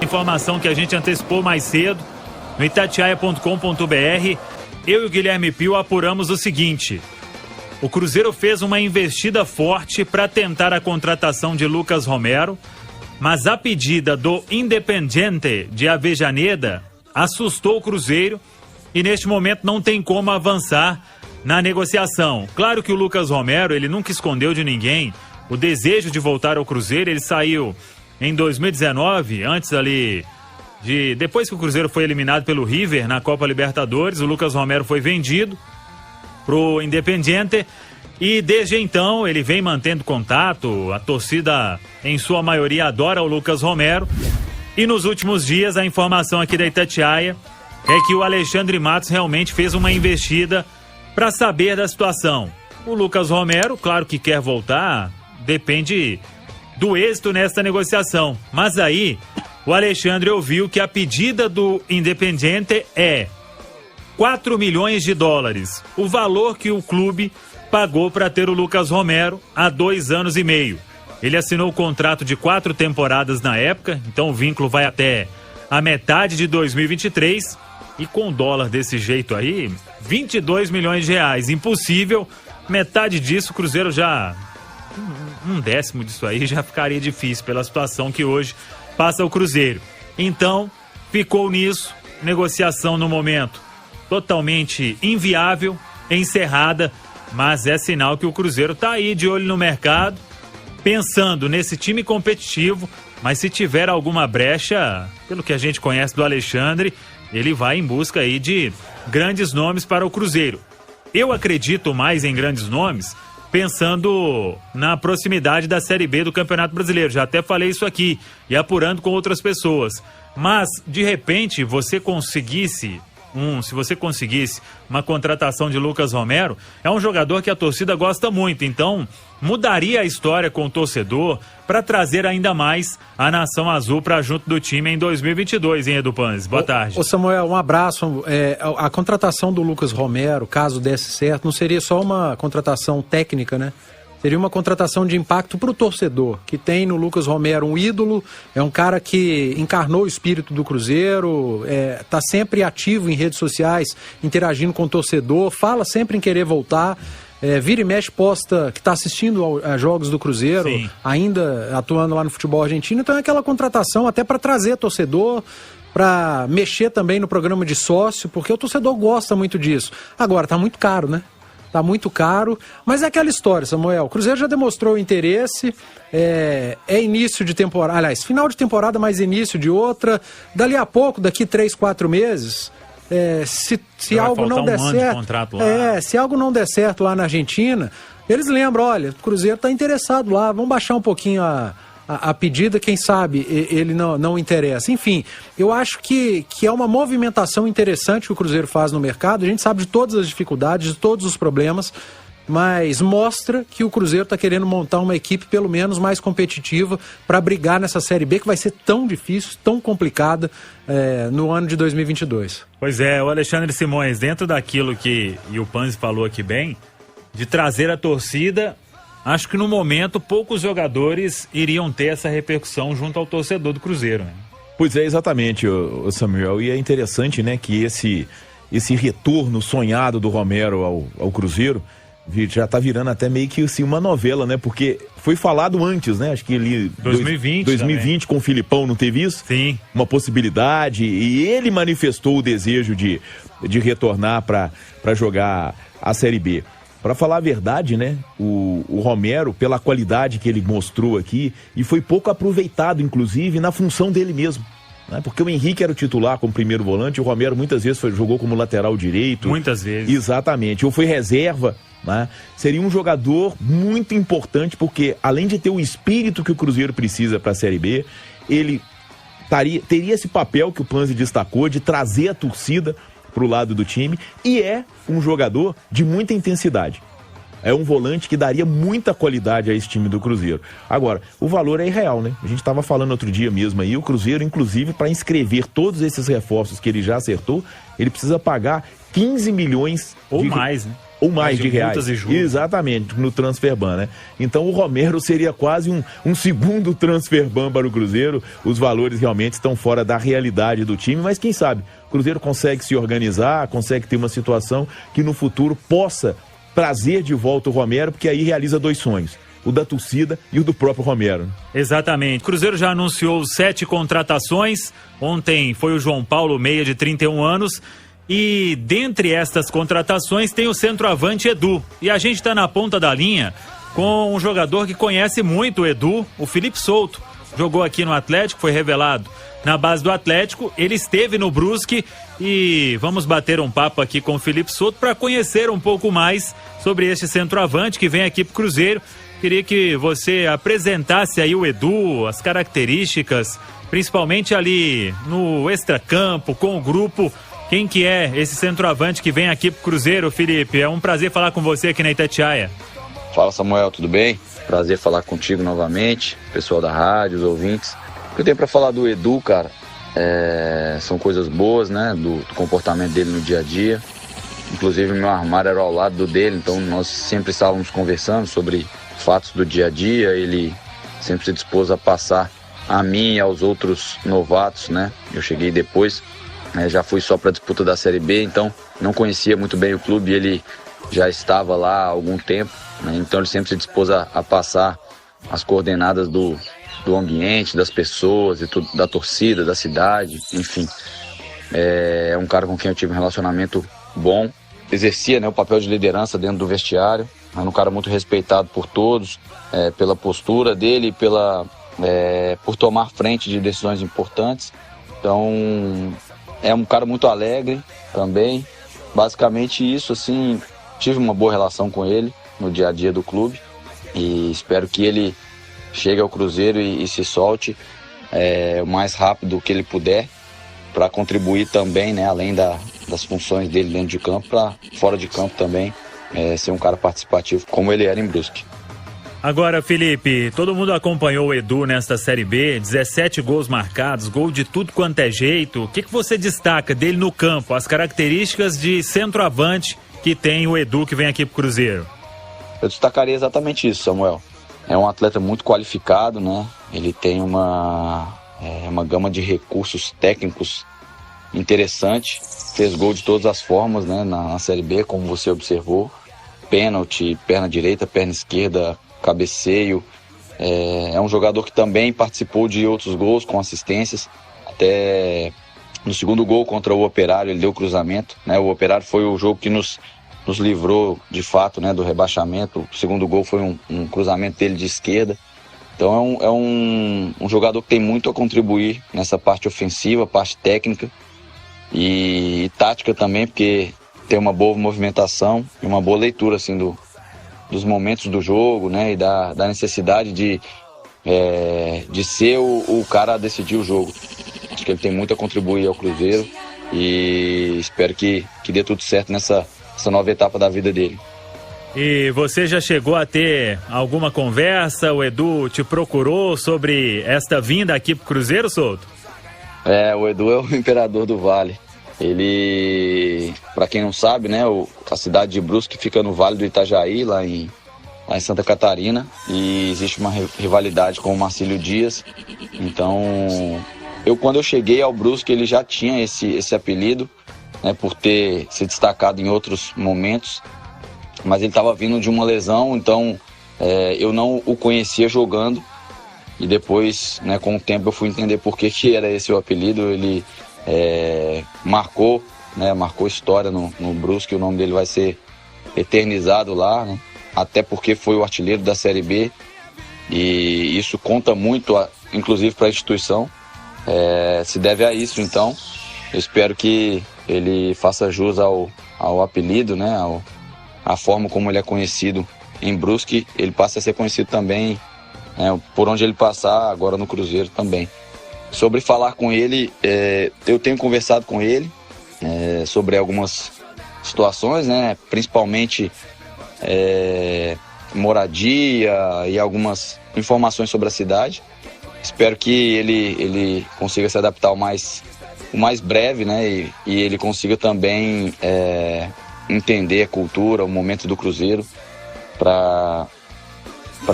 informação que a gente antecipou mais cedo no itatiaia.com.br. Eu e o Guilherme Pio apuramos o seguinte: o Cruzeiro fez uma investida forte para tentar a contratação de Lucas Romero, mas a pedida do Independiente de Avejaneda assustou o Cruzeiro e neste momento não tem como avançar na negociação. Claro que o Lucas Romero, ele nunca escondeu de ninguém o desejo de voltar ao Cruzeiro. Ele saiu em 2019, antes ali depois que o Cruzeiro foi eliminado pelo River na Copa Libertadores. O Lucas Romero foi vendido pro Independiente e desde então ele vem mantendo contato. A torcida em sua maioria adora o Lucas Romero e nos últimos dias a informação aqui da Itatiaia é que o Alexandre Matos realmente fez uma investida para saber da situação. O Lucas Romero, claro que quer voltar, depende do êxito nesta negociação, mas aí o Alexandre ouviu que a pedida do Independiente é 4 milhões de dólares, o valor que o clube pagou para ter o Lucas Romero há 2 anos e meio. Ele assinou o contrato de 4 temporadas na época, então o vínculo vai até a metade de 2023 e com dólar desse jeito aí, 22 milhões de reais. Impossível, metade disso o Cruzeiro já... um décimo disso aí já ficaria difícil pela situação que hoje passa o Cruzeiro. Então, ficou nisso, negociação no momento totalmente inviável, encerrada, mas é sinal que o Cruzeiro tá aí de olho no mercado, pensando nesse time competitivo, mas se tiver alguma brecha, pelo que a gente conhece do Alexandre, ele vai em busca aí de grandes nomes para o Cruzeiro. Eu acredito mais em grandes nomes pensando na proximidade da Série B do Campeonato Brasileiro. Já até falei isso aqui e apurando com outras pessoas. Mas, de repente, se você conseguisse uma contratação de Lucas Romero, é um jogador que a torcida gosta muito, então mudaria a história com o torcedor para trazer ainda mais a Nação Azul para junto do time em 2022, hein, Edu Panzi? Boa tarde. Ô Samuel, um abraço. A contratação do Lucas Romero, caso desse certo, não seria só uma contratação técnica, né? Seria uma contratação de impacto para o torcedor, que tem no Lucas Romero um ídolo, é um cara que encarnou o espírito do Cruzeiro, tá sempre ativo em redes sociais, interagindo com o torcedor, fala sempre em querer voltar, vira e mexe, posta que está assistindo a jogos do Cruzeiro, sim, ainda atuando lá no futebol argentino. Então é aquela contratação até para trazer torcedor, para mexer também no programa de sócio, porque o torcedor gosta muito disso. Agora, tá muito caro, né? Tá muito caro, mas é aquela história, Samuel. O Cruzeiro já demonstrou interesse, é início de temporada, aliás, final de temporada, mas início de outra. Dali a pouco, daqui 3, 4 meses, se algo não der certo, se algo não der certo lá na Argentina, eles lembram, olha, o Cruzeiro tá interessado lá, vamos baixar um pouquinho a pedida, quem sabe ele não interessa. Enfim, eu acho que é uma movimentação interessante que o Cruzeiro faz no mercado. A gente sabe de todas as dificuldades, de todos os problemas, mas mostra que o Cruzeiro está querendo montar uma equipe pelo menos mais competitiva para brigar nessa Série B que vai ser tão difícil, tão complicada no ano de 2022. Pois é, o Alexandre Simões, dentro daquilo que o Panzi falou aqui bem, de trazer a torcida, acho que no momento poucos jogadores iriam ter essa repercussão junto ao torcedor do Cruzeiro, né? Pois é, exatamente, Samuel, e é interessante, né, que esse retorno sonhado do Romero ao Cruzeiro já tá virando até meio que assim, uma novela, né, porque foi falado antes, né, acho que ele 2020 com o Filipão, não teve isso? Sim. Uma possibilidade, e ele manifestou o desejo de retornar para jogar a Série B. Para falar a verdade, né, o Romero, pela qualidade que ele mostrou aqui, e foi pouco aproveitado, inclusive, na função dele mesmo, né, porque o Henrique era o titular como primeiro volante, o Romero muitas vezes jogou como lateral direito. Muitas vezes. Exatamente, ou foi reserva, né, seria um jogador muito importante, porque além de ter o espírito que o Cruzeiro precisa para a Série B, ele teria esse papel que o Panzi destacou, de trazer a torcida pro lado do time, e é um jogador de muita intensidade. É um volante que daria muita qualidade a esse time do Cruzeiro. Agora, o valor é irreal, né? A gente estava falando outro dia mesmo aí, o Cruzeiro, inclusive, para inscrever todos esses reforços que ele já acertou, ele precisa pagar 15 milhões... Ou mais, né? ou mais de reais. multas e juros. Exatamente, no transferban, né? Então o Romero seria quase um segundo transferban para o Cruzeiro. Os valores realmente estão fora da realidade do time, mas quem sabe o Cruzeiro consegue se organizar, consegue ter uma situação que no futuro possa trazer de volta o Romero, porque aí realiza 2 sonhos. O da torcida e o do próprio Romero. Exatamente. O Cruzeiro já anunciou 7 contratações. Ontem foi o João Paulo Meia, de 31 anos. E dentre estas contratações tem o centroavante Edu. E a gente está na ponta da linha com um jogador que conhece muito o Edu, o Felipe Souto. Jogou aqui no Atlético, foi revelado na base do Atlético. Ele esteve no Brusque e vamos bater um papo aqui com o Felipe Souto para conhecer um pouco mais sobre este centroavante que vem aqui pro Cruzeiro. Queria que você apresentasse aí o Edu, as características, principalmente ali no extracampo, com o grupo. Quem que é esse centroavante que vem aqui pro Cruzeiro, Felipe? É um prazer falar com você aqui na Itatiaia. Fala, Samuel, tudo bem? Prazer falar contigo novamente, pessoal da rádio, os ouvintes. O que eu tenho pra falar do Edu, cara, são coisas boas, né, do comportamento dele no dia a dia. Inclusive meu armário era ao lado dele, então nós sempre estávamos conversando sobre fatos do dia a dia. Ele sempre se dispôs a passar a mim e aos outros novatos, né? Eu cheguei depois, já fui só para a disputa da Série B, então não conhecia muito bem o clube. Ele já estava lá há algum tempo, né? Então ele sempre se dispôs a passar as coordenadas do ambiente, das pessoas, e tudo, da torcida, da cidade, enfim. É um cara com quem eu tive um relacionamento bom, exercia, né, o papel de liderança dentro do vestiário. É um cara muito respeitado por todos, pela postura dele, por tomar frente de decisões importantes. Então é um cara muito alegre também. Basicamente isso, assim, tive uma boa relação com ele no dia a dia do clube e espero que ele chegue ao Cruzeiro e se solte o mais rápido que ele puder, para contribuir também, né, além das funções dele dentro de campo, para fora de campo também ser um cara participativo como ele era em Brusque. Agora, Felipe, todo mundo acompanhou o Edu nesta Série B, 17 gols marcados, gol de tudo quanto é jeito. O que você destaca dele no campo, as características de centroavante que tem o Edu que vem aqui pro Cruzeiro? Eu destacaria exatamente isso, Samuel. É um atleta muito qualificado, né? Ele tem uma gama de recursos técnicos interessante. Fez gol de todas as formas, né, na Série B, como você observou. Pênalti, perna direita, perna esquerda, cabeceio. É um jogador que também participou de outros gols com assistências. Até no segundo gol contra o Operário, ele deu cruzamento, né? O Operário foi o jogo que nos livrou, de fato, né, do rebaixamento. O segundo gol foi um cruzamento dele de esquerda. Então é um jogador que tem muito a contribuir nessa parte ofensiva, parte técnica e tática também, porque tem uma boa movimentação e uma boa leitura, assim, dos momentos do jogo, né, e da necessidade de ser o cara a decidir o jogo. Acho que ele tem muito a contribuir ao Cruzeiro e espero que dê tudo certo nessa nova etapa da vida dele. E você já chegou a ter alguma conversa? O Edu te procurou sobre esta vinda aqui pro Cruzeiro, Souto? O Edu é o imperador do Vale. Ele, para quem não sabe, né, a cidade de Brusque fica no Vale do Itajaí, lá em Santa Catarina, e existe uma rivalidade com o Marcílio Dias. Então, quando eu cheguei ao Brusque, ele já tinha esse apelido, né, por ter se destacado em outros momentos, mas ele estava vindo de uma lesão, então eu não o conhecia jogando, e depois, né, com o tempo eu fui entender por que era esse o apelido. Ele marcou história no Brusque, o nome dele vai ser eternizado lá, né, até porque foi o artilheiro da Série B, e isso conta muito, inclusive para a instituição, se deve a isso. Então eu espero que ele faça jus ao apelido, né, a forma como ele é conhecido em Brusque. Ele passa a ser conhecido também, né, por onde ele passar agora no Cruzeiro também. Sobre falar com ele, eu tenho conversado com ele sobre algumas situações, né, principalmente moradia e algumas informações sobre a cidade. Espero que ele consiga se adaptar o mais breve, né, e ele consiga também entender a cultura, o momento do Cruzeiro, para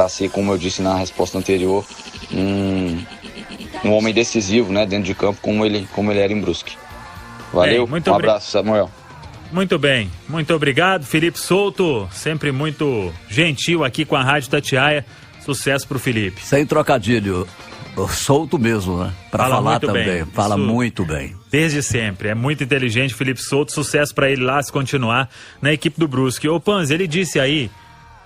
ser, como eu disse na resposta anterior, um homem decisivo, né, dentro de campo, como ele era em Brusque. Valeu, um abraço, Samuel. Muito bem, muito obrigado, Felipe Souto, sempre muito gentil aqui com a Rádio Itatiaia. Sucesso pro Felipe. Sem trocadilho, solto mesmo, né? Pra falar também, bem. Fala isso, muito bem. Desde sempre, é muito inteligente, Felipe Souto, sucesso pra ele lá se continuar na equipe do Brusque. Ô Panzi, ele disse aí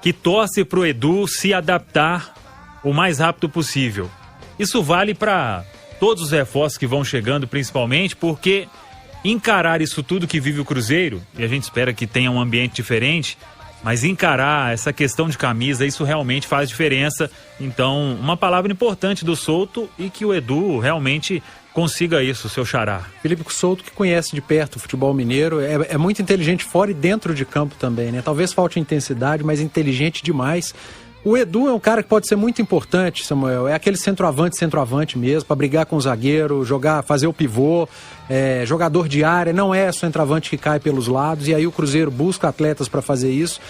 que torce pro Edu se adaptar o mais rápido possível. Isso vale pra todos os reforços que vão chegando, principalmente, porque encarar isso tudo que vive o Cruzeiro, e a gente espera que tenha um ambiente diferente, mas encarar essa questão de camisa, isso realmente faz diferença. Então, uma palavra importante do Souto e que o Edu realmente consiga isso, seu xará. Felipe Souto, que conhece de perto o futebol mineiro, é muito inteligente fora e dentro de campo também, né? Talvez falte intensidade, mas inteligente demais. O Edu é um cara que pode ser muito importante, Samuel. É aquele centroavante mesmo, para brigar com o zagueiro, jogar, fazer o pivô, jogador de área, não é centroavante que cai pelos lados, e aí o Cruzeiro busca atletas para fazer isso.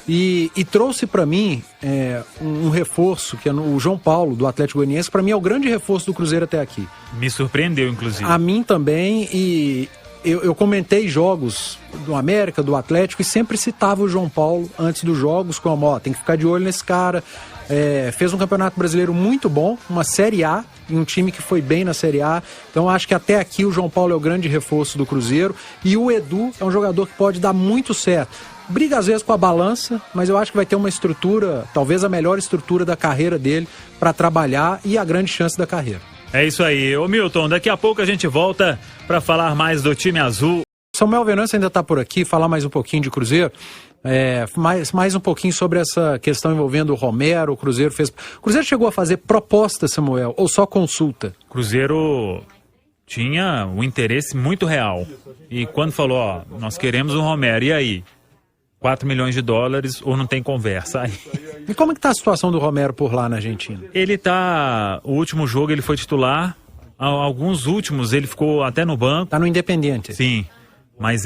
E trouxe para mim um reforço, que é o João Paulo, do Atlético Goianiense, para mim é o grande reforço do Cruzeiro até aqui. Me surpreendeu, inclusive. A mim também, e eu comentei jogos do América, do Atlético, e sempre citava o João Paulo antes dos jogos, como, tem que ficar de olho nesse cara. Fez um campeonato brasileiro muito bom, uma Série A, em um time que foi bem na Série A. Então acho que até aqui o João Paulo é o grande reforço do Cruzeiro. E o Edu é um jogador que pode dar muito certo. Briga às vezes com a balança, mas eu acho que vai ter uma estrutura, talvez a melhor estrutura da carreira dele, para trabalhar, e a grande chance da carreira. É isso aí. Ô Milton, daqui a pouco a gente volta para falar mais do time azul. Samuel Venâncio ainda está por aqui, falar mais um pouquinho de Cruzeiro. Mais um pouquinho sobre essa questão envolvendo o Romero. O Cruzeiro chegou a fazer proposta, Samuel, ou só consulta? O Cruzeiro tinha um interesse muito real. E quando falou, nós queremos o Romero, e aí? 4 milhões de dólares ou não tem conversa? Aí... E como é que tá a situação do Romero por lá na Argentina? Ele o último jogo ele foi titular, alguns últimos ele ficou até no banco. Tá no Independiente. Sim, mas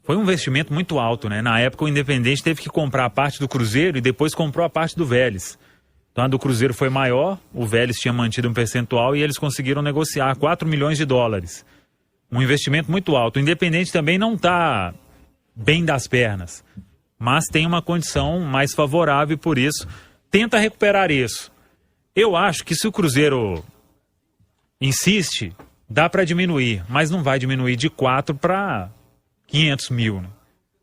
foi um investimento muito alto, né? Na época o Independiente teve que comprar a parte do Cruzeiro e depois comprou a parte do Vélez. Então a do Cruzeiro foi maior, o Vélez tinha mantido um percentual e eles conseguiram negociar 4 milhões de dólares. Um investimento muito alto. O Independiente também não tá bem das pernas, mas tem uma condição mais favorável e por isso tenta recuperar isso. Eu acho que se o Cruzeiro insiste, dá para diminuir, mas não vai diminuir de 4 para 500 mil, né?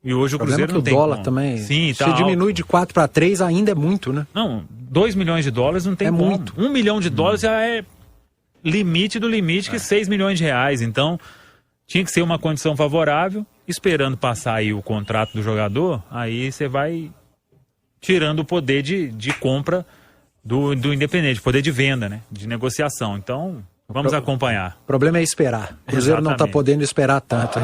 E hoje o Cruzeiro não tem como. O dólar como. também, sim, se diminui de 4 para 3 ainda é muito, né? Não, 2 milhões de dólares não tem como. Muito. 1 milhão de dólares já é limite do limite, que 6 milhões de reais, então tinha que ser uma condição favorável. Esperando passar aí o contrato do jogador, aí você vai tirando o poder de compra do Independente, poder de venda, né? De negociação. Então, vamos acompanhar. O problema é esperar. O Cruzeiro não está podendo esperar tanto.